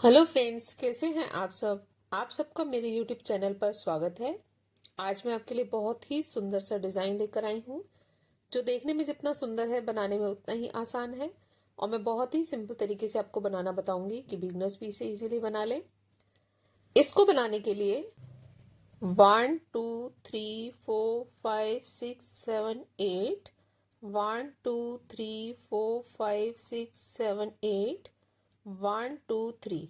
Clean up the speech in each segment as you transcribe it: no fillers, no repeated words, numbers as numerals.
Hello friends, कैसे हैं आप सब। आप सबका मेरे यूट्यूब चैनल पर स्वागत है। आज मैं आपके लिए बहुत ही सुंदर सा डिज़ाइन लेकर आई हूँ, जो देखने में जितना सुंदर है बनाने में उतना ही आसान है। और मैं बहुत ही सिंपल तरीके से आपको बनाना बताऊंगी कि बिगनर्स भी इसे इजीली बना ले। इसको बनाने के लिए 1 2 3 4 5 6 7 8 1 2 3 4 5 6 7 8 1 2 3।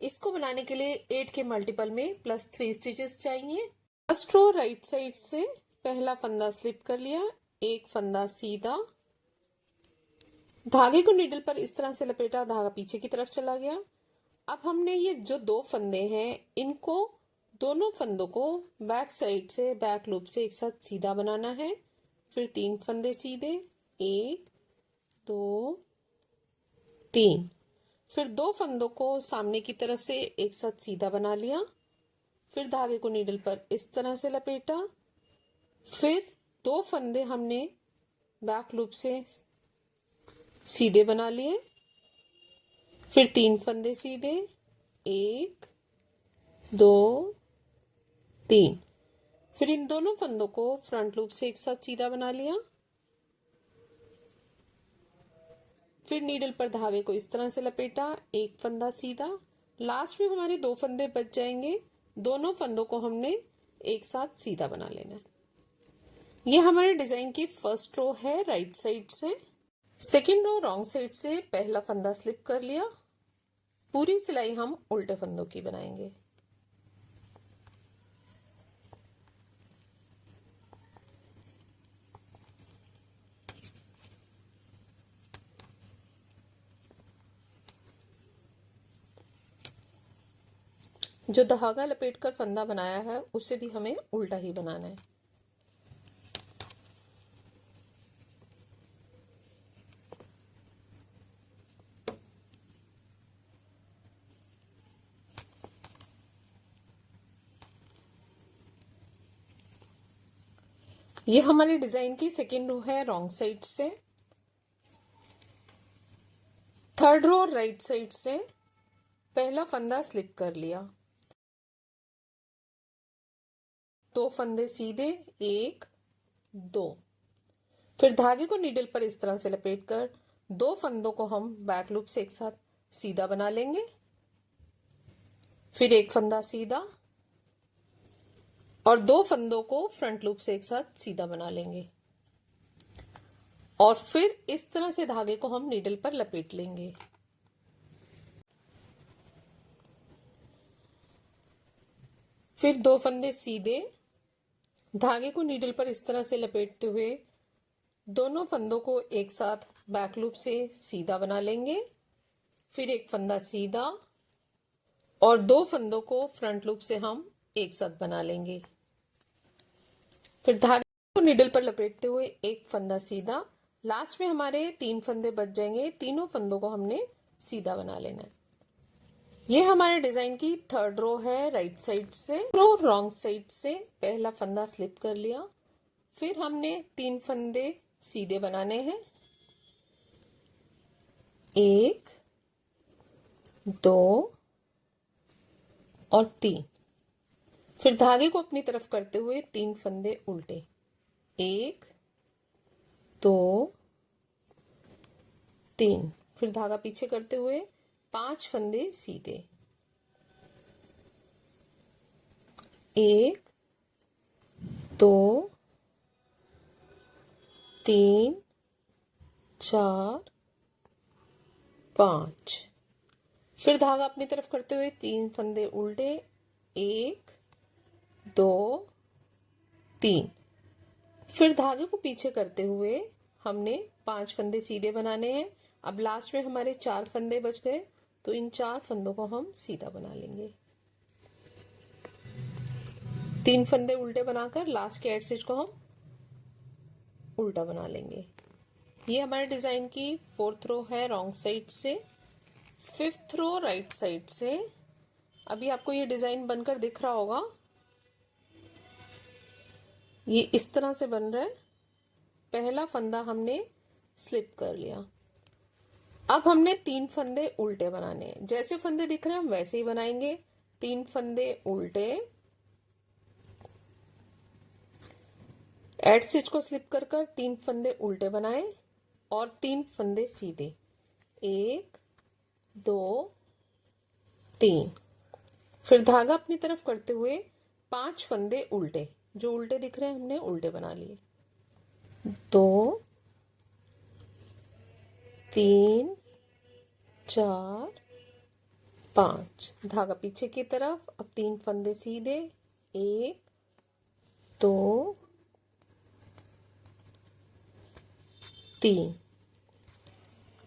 इसको बनाने के लिए 8 के मल्टीपल में +3 स्टिचेस चाहिए। फर्स्ट रो राइट साइड से पहला फंदा स्लिप कर लिया, एक फंदा सीधा, धागे को नीडल पर इस तरह से लपेटा, धागा पीछे की तरफ चला गया। अब हमने ये जो दो फंदे हैं, इनको दोनों फंदों को बैक साइड से बैक लूप से एक साथ सीधा बनाना है। फिर 3 फंदे सीधे, 1 2 3। फिर 2 फंदों को सामने की तरफ से एक साथ सीधा बना लिया। फिर धागे को नीडल पर इस तरह से लपेटा। फिर 2 फंदे हमने बैक लूप से सीधे बना लिए। फिर 3 फंदे सीधे, 1 2 3। फिर इन दोनों फंदों को फ्रंट लूप से एक साथ सीधा बना लिया। फिर नीडल पर धागे को इस तरह से लपेटा, एक फंदा सीधा। लास्ट में हमारे 2 फंदे बच जाएंगे, दोनों फंदों को हमने एक साथ सीधा बना लेना है। ये हमारे डिजाइन की फर्स्ट रो है राइट साइड से। सेकेंड रो रॉन्ग साइड से पहला फंदा स्लिप कर लिया। पूरी सिलाई हम उल्टे फंदों की बनाएंगे। जो धागा लपेटकर फंदा बनाया है उसे भी हमें उल्टा ही बनाना है। ये हमारी डिजाइन की सेकेंड रो है रॉन्ग साइड से। थर्ड रो राइट साइड से पहला फंदा स्लिप कर लिया, 2 फंदे सीधे, 1 2। फिर धागे को नीडल पर इस तरह से लपेटकर 2 फंदों को हम बैक लूप से एक साथ सीधा बना लेंगे। फिर एक फंदा सीधा और 2 फंदों को फ्रंट लूप से एक साथ सीधा बना लेंगे। और फिर इस तरह से धागे को हम नीडल पर लपेट लेंगे। फिर 2 फंदे सीधे, धागे को नीडल पर इस तरह से लपेटते हुए दोनों फंदों को एक साथ बैक लूप से सीधा बना लेंगे। फिर एक फंदा सीधा और 2 फंदों को फ्रंट लूप से हम एक साथ बना लेंगे। फिर धागे को नीडल पर लपेटते हुए एक फंदा सीधा। लास्ट में हमारे 3 फंदे बच जाएंगे, तीनों फंदों को हमने सीधा बना लेना है। ये हमारे डिजाइन की थर्ड रो है राइट साइड से। रो रॉन्ग साइड से पहला फंदा स्लिप कर लिया। फिर हमने 3 फंदे सीधे बनाने हैं, 1 2 और 3। फिर धागे को अपनी तरफ करते हुए 3 फंदे उल्टे, 1 2 3। फिर धागा पीछे करते हुए 5 फंदे सीधे, 1 2 3 4 5। फिर धागा अपनी तरफ करते हुए 3 फंदे उल्टे, 1 2 3। फिर धागे को पीछे करते हुए हमने 5 फंदे सीधे बनाने हैं। अब लास्ट में हमारे 4 फंदे बच गए, तो इन 4 फंदों को हम सीधा बना लेंगे। 3 फंदे उल्टे बनाकर लास्ट के एड स्टिच को हम उल्टा बना लेंगे। ये हमारे डिजाइन की फोर्थ रो है रॉन्ग साइड से। फिफ्थ रो राइट साइड से। अभी आपको ये डिजाइन बनकर दिख रहा होगा, ये इस तरह से बन रहा है। पहला फंदा हमने स्लिप कर लिया, अब हमने 3 फंदे उल्टे बनाने हैं। जैसे फंदे दिख रहे हैं हम वैसे ही बनाएंगे। 3 फंदे उल्टे, एड स्टिच को स्लिप कर 3 फंदे उल्टे बनाए और 3 फंदे सीधे, 1 2 3। फिर धागा अपनी तरफ करते हुए 5 फंदे उल्टे, जो उल्टे दिख रहे हैं हमने उल्टे बना लिए। 2 3 4 5, धागा पीछे की तरफ। अब 3 फंदे सीधे, 1 2 3,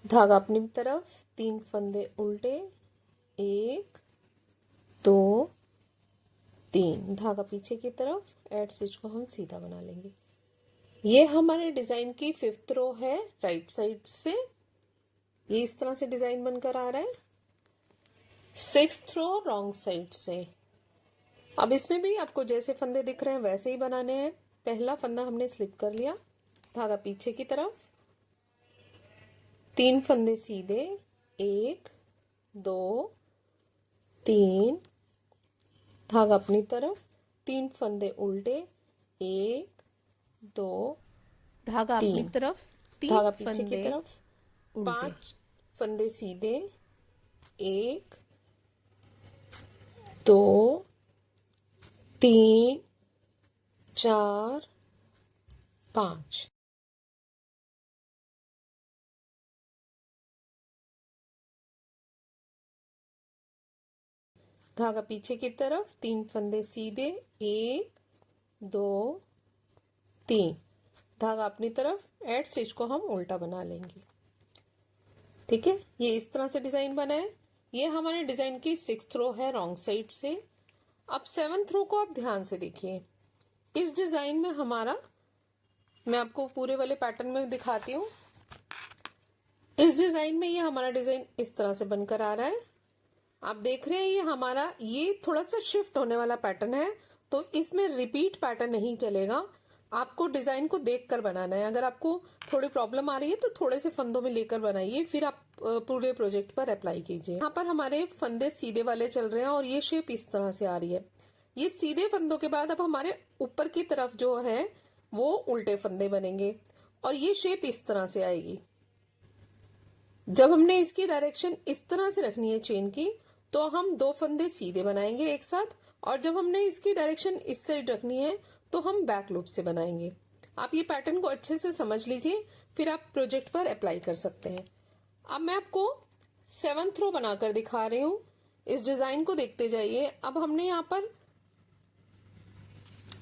धागा अपनी तरफ, 3 फंदे उल्टे, 1 2 3, धागा पीछे की तरफ। एड स्टिच को हम सीधा बना लेंगे। ये हमारे डिजाइन की 5th रो है राइट साइड से। ये इस तरह से डिजाइन बनकर आ रहा है। 6th रो रॉन्ग साइड से। अब इसमें भी आपको जैसे फंदे दिख रहे हैं वैसे ही बनाने हैं। पहला फंदा हमने स्लिप कर लिया, धागा पीछे की तरफ, 3 फंदे सीधे, 1 2 3, धागा अपनी तरफ, 3 फंदे उल्टे, 1 2 धागा अपनी तरफ, 3 धागा पीछे की फंदे तरफ, 5 फंदे सीधे, 1 2 3 4 5। धागा पीछे की तरफ, 3 फंदे सीधे, 1 2 3, धागा अपनी तरफ। एड स्टिच को हम उल्टा बना लेंगे। ठीक है, ये इस तरह से डिजाइन बना है। ये हमारे डिजाइन की 6th रो है रॉन्ग साइड से। अब 7th रो को आप ध्यान से देखिए। इस डिजाइन में हमारा, मैं आपको पूरे वाले पैटर्न में दिखाती हूँ। इस डिजाइन में ये हमारा डिजाइन इस तरह से बनकर आ रहा है। आप देख रहे हैं ये हमारा, ये थोड़ा सा शिफ्ट होने वाला पैटर्न है, तो इसमें रिपीट पैटर्न नहीं चलेगा। आपको डिजाइन को देखकर बनाना है। अगर आपको थोड़ी प्रॉब्लम आ रही है तो थोड़े से फंदों में लेकर बनाइए, फिर आप पूरे प्रोजेक्ट पर अप्लाई कीजिए। यहाँ पर हमारे फंदे सीधे वाले चल रहे हैं और ये शेप इस तरह से आ रही है। ये सीधे फंदों के बाद अब हमारे ऊपर की तरफ जो है वो उल्टे फंदे बनेंगे और ये शेप इस तरह से आएगी। जब हमने इसकी डायरेक्शन इस तरह से रखनी है चेन की, तो हम 2 फंदे सीधे बनाएंगे एक साथ, और जब हमने इसकी डायरेक्शन इस साइड रखनी है तो हम बैक लूप से बनाएंगे। आप ये पैटर्न को अच्छे से समझ लीजिए, फिर आप प्रोजेक्ट पर अप्लाई कर सकते हैं। अब मैं आपको 7th रो बनाकर दिखा रही हूँ। इस डिजाइन को देखते जाइए। अब हमने यहाँ पर,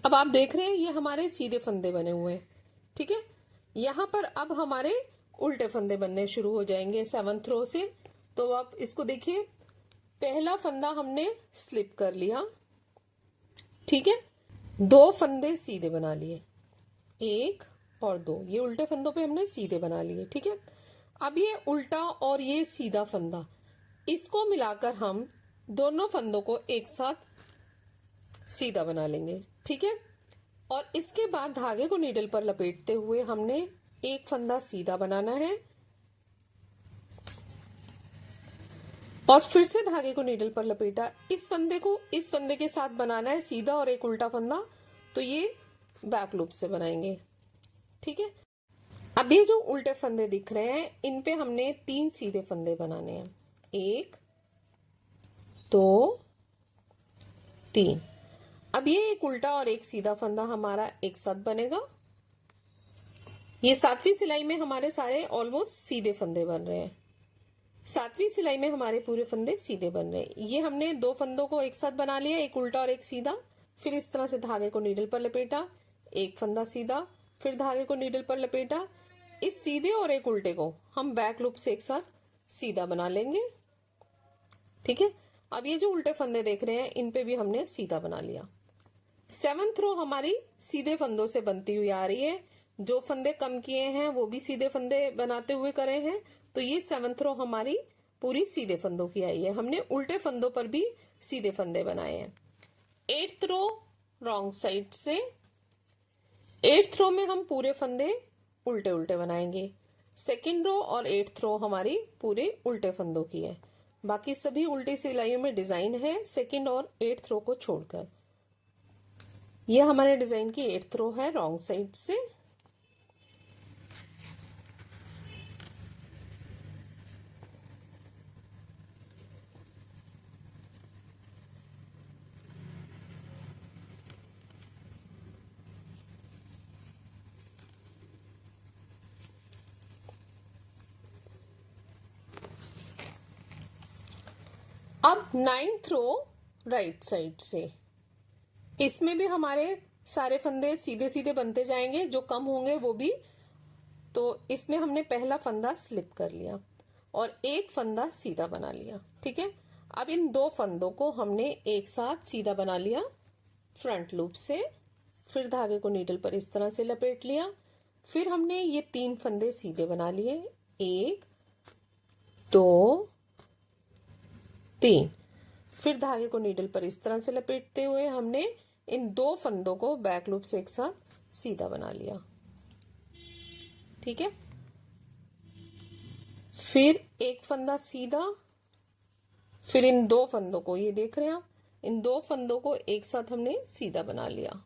अब आप देख रहे हैं ये हमारे सीधे फंदे बने हुए हैं। ठीक है, यहाँ पर अब हमारे उल्टे फंदे बनने शुरू हो जाएंगे 7th रो से। तो आप इसको देखिए, पहला फंदा हमने स्लिप कर लिया, ठीक है, 2 फंदे सीधे बना लिए, 1 और 2, ये उल्टे फंदों पे हमने सीधे बना लिए। ठीक है, अब ये उल्टा और ये सीधा फंदा, इसको मिलाकर हम दोनों फंदों को एक साथ सीधा बना लेंगे। ठीक है, और इसके बाद धागे को नीडल पर लपेटते हुए हमने एक फंदा सीधा बनाना है और फिर से धागे को नीडल पर लपेटा। इस फंदे को इस फंदे के साथ बनाना है सीधा और एक उल्टा फंदा, तो ये बैक लूप से बनाएंगे। ठीक है, अब ये जो उल्टे फंदे दिख रहे हैं इन पे हमने 3 सीधे फंदे बनाने हैं, 1 2 3। अब ये एक उल्टा और एक सीधा फंदा हमारा एक साथ बनेगा। ये 7वीं सिलाई में हमारे सारे ऑलमोस्ट सीधे फंदे बन रहे हैं। 7वीं सिलाई में हमारे पूरे फंदे सीधे बन रहे हैं। ये हमने 2 फंदों को एक साथ बना लिया, एक उल्टा और एक सीधा। फिर इस तरह से धागे को नीडल पर लपेटा, एक फंदा सीधा, फिर धागे को नीडल पर लपेटा। इस सीधे और एक उल्टे को हम बैक लूप से एक साथ सीधा बना लेंगे। ठीक है, अब ये जो उल्टे फंदे देख रहे हैं इन पे भी हमने सीधा बना लिया। 7th रो हमारी सीधे फंदों से बनती हुई आ रही है। जो फंदे कम किए हैं वो भी सीधे फंदे बनाते हुए करे हैं, तो ये 7th रो हमारी पूरी सीधे फंदों की आई है। हमने उल्टे फंदों पर भी सीधे फंदे बनाए हैं। 8th रो रॉन्ग साइड से। 8th रो में हम पूरे फंदे उल्टे उल्टे बनाएंगे। सेकेंड रो और 8th रो हमारी पूरे उल्टे फंदों की है, बाकी सभी उल्टी सिलाइयों में डिजाइन है सेकेंड और 8th रो को छोड़कर। यह हमारे डिजाइन की 8th रो है रॉन्ग साइड से। अब 9th रो राइट साइड से, इसमें भी हमारे सारे फंदे सीधे सीधे बनते जाएंगे, जो कम होंगे वो भी। तो इसमें हमने पहला फंदा स्लिप कर लिया और एक फंदा सीधा बना लिया। ठीक है, अब इन दो फंदों को हमने एक साथ सीधा बना लिया फ्रंट लूप से, फिर धागे को नीडल पर इस तरह से लपेट लिया। फिर हमने ये 3 फंदे सीधे बना लिए, 1 2 3। फिर धागे को नीडल पर इस तरह से लपेटते हुए हमने इन 2 फंदों को बैक लूप से एक साथ सीधा बना लिया। ठीक है, फिर एक फंदा सीधा, फिर इन 2 फंदों को, ये देख रहे हैं आप, इन 2 फंदों को एक साथ हमने सीधा बना लिया।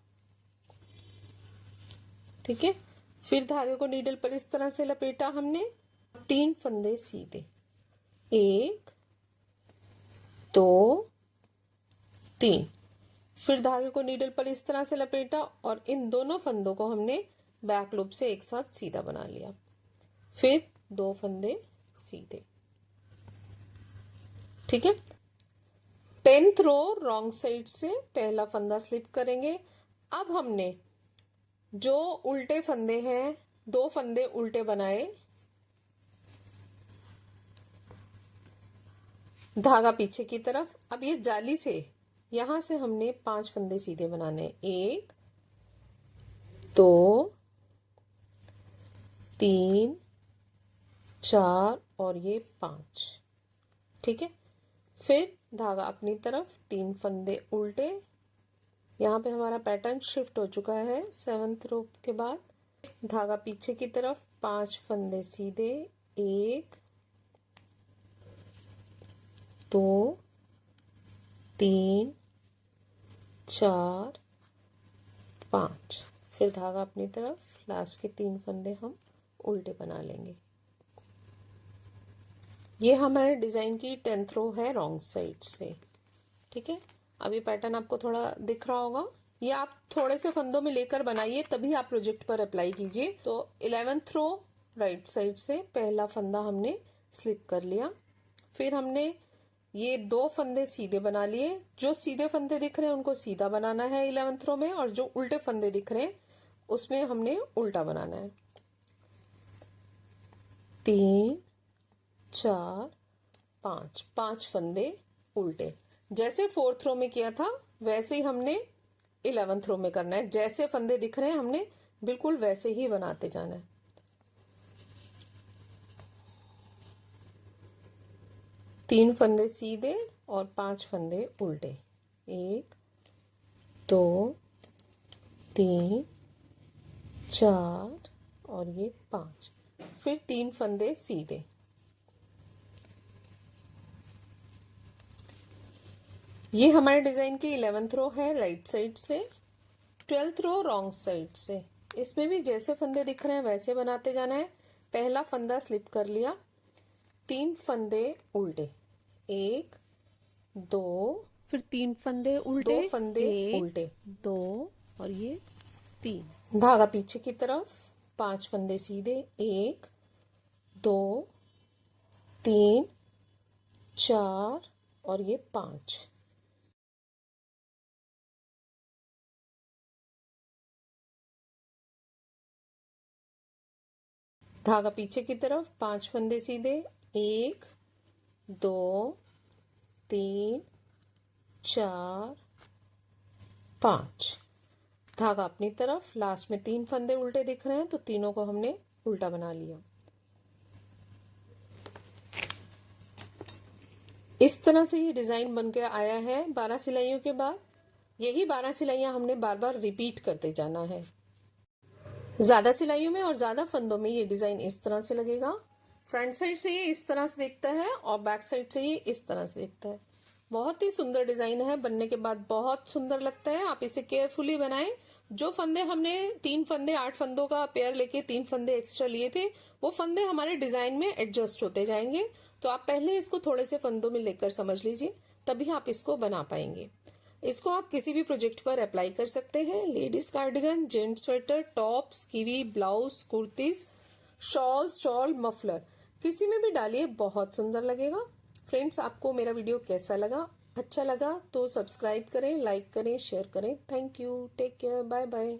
ठीक है, फिर धागे को नीडल पर इस तरह से लपेटा हमने, 3 फंदे सीधे, 1 2 3। फिर धागे को नीडल पर इस तरह से लपेटा और इन दोनों फंदों को हमने बैक लूप से एक साथ सीधा बना लिया। फिर 2 फंदे सीधे। ठीक है, 10th रो रॉन्ग साइड से पहला फंदा स्लिप करेंगे। अब हमने जो उल्टे फंदे हैं, 2 फंदे उल्टे बनाए, धागा पीछे की तरफ। अब ये जाली से यहां से हमने 5 फंदे सीधे बनाने, 1 2 3 4 और ये 5। ठीक है, फिर धागा अपनी तरफ, 3 फंदे उल्टे। यहाँ पे हमारा पैटर्न शिफ्ट हो चुका है 7th रो के बाद। धागा पीछे की तरफ, 5 फंदे सीधे, 1 2 3 4 5। फिर धागा अपनी तरफ, लास्ट के 3 फंदे हम उल्टे बना लेंगे। ये हमारे डिजाइन की 10th रो है रॉन्ग साइड से। ठीक है, अभी पैटर्न आपको थोड़ा दिख रहा होगा। ये आप थोड़े से फंदों में लेकर बनाइए, तभी आप प्रोजेक्ट पर अप्लाई कीजिए। तो 11th रो राइट साइड से पहला फंदा हमने स्लिप कर लिया। फिर हमने ये 2 फंदे सीधे बना लिए। जो सीधे फंदे दिख रहे हैं उनको सीधा बनाना है 11th रो में, और जो उल्टे फंदे दिख रहे हैं उसमें हमने उल्टा बनाना है। 3 4 5 फंदे उल्टे, जैसे 4th रो में किया था वैसे ही हमने 11th रो में करना है। जैसे फंदे दिख रहे हैं हमने बिल्कुल वैसे ही बनाते जाना है। तीन फंदे सीधे और 5 फंदे उल्टे, 1 2 3 4 और ये 5। फिर 3 फंदे सीधे। ये हमारे डिजाइन की 11th रो है राइट साइड से। 12th रो रॉन्ग साइड से। इसमें भी जैसे फंदे दिख रहे हैं वैसे बनाते जाना है। पहला फंदा स्लिप कर लिया, 3 फंदे उल्टे, 1 2 फिर 3 फंदे उल्टे, 2 फंदे 1 उल्टे, 2 और ये 3। धागा पीछे की तरफ, 5 फंदे सीधे, 1 2 3 4 और ये 5। धागा पीछे की तरफ, 5 फंदे सीधे, 1 2 3 4 5। धागा अपनी तरफ, लास्ट में 3 फंदे उल्टे दिख रहे हैं तो तीनों को हमने उल्टा बना लिया। इस तरह से ये डिजाइन बनके आया है 12 सिलाइयों के बाद। यही 12 सिलाइयां हमने बार बार रिपीट करते जाना है। ज्यादा सिलाइयों में और ज्यादा फंदों में ये डिजाइन इस तरह से लगेगा। फ्रंट साइड से ये इस तरह से दिखता है और बैक साइड से ये इस तरह से दिखता है। बहुत ही सुंदर डिजाइन है, बनने के बाद बहुत सुंदर लगता है। आप इसे केयरफुली बनाएं। जो फंदे हमने 3 फंदे 8 फंदों का पेयर लेके 3 फंदे एक्स्ट्रा लिए थे, वो फंदे हमारे डिजाइन में एडजस्ट होते जाएंगे। तो आप पहले इसको थोड़े से फंदों में लेकर समझ लीजिए, तभी आप इसको बना पाएंगे। इसको आप किसी भी प्रोजेक्ट पर अप्लाई कर सकते हैं। Ladies cardigan, gent sweater, tops, कीवी, blouse, kurtis, shawls, shawl, muffler, किसी में भी डालिए, बहुत सुंदर लगेगा। फ्रेंड्स, आपको मेरा वीडियो कैसा लगा? अच्छा लगा तो सब्सक्राइब करें, लाइक करें, शेयर करें। Thank you, take care, bye bye.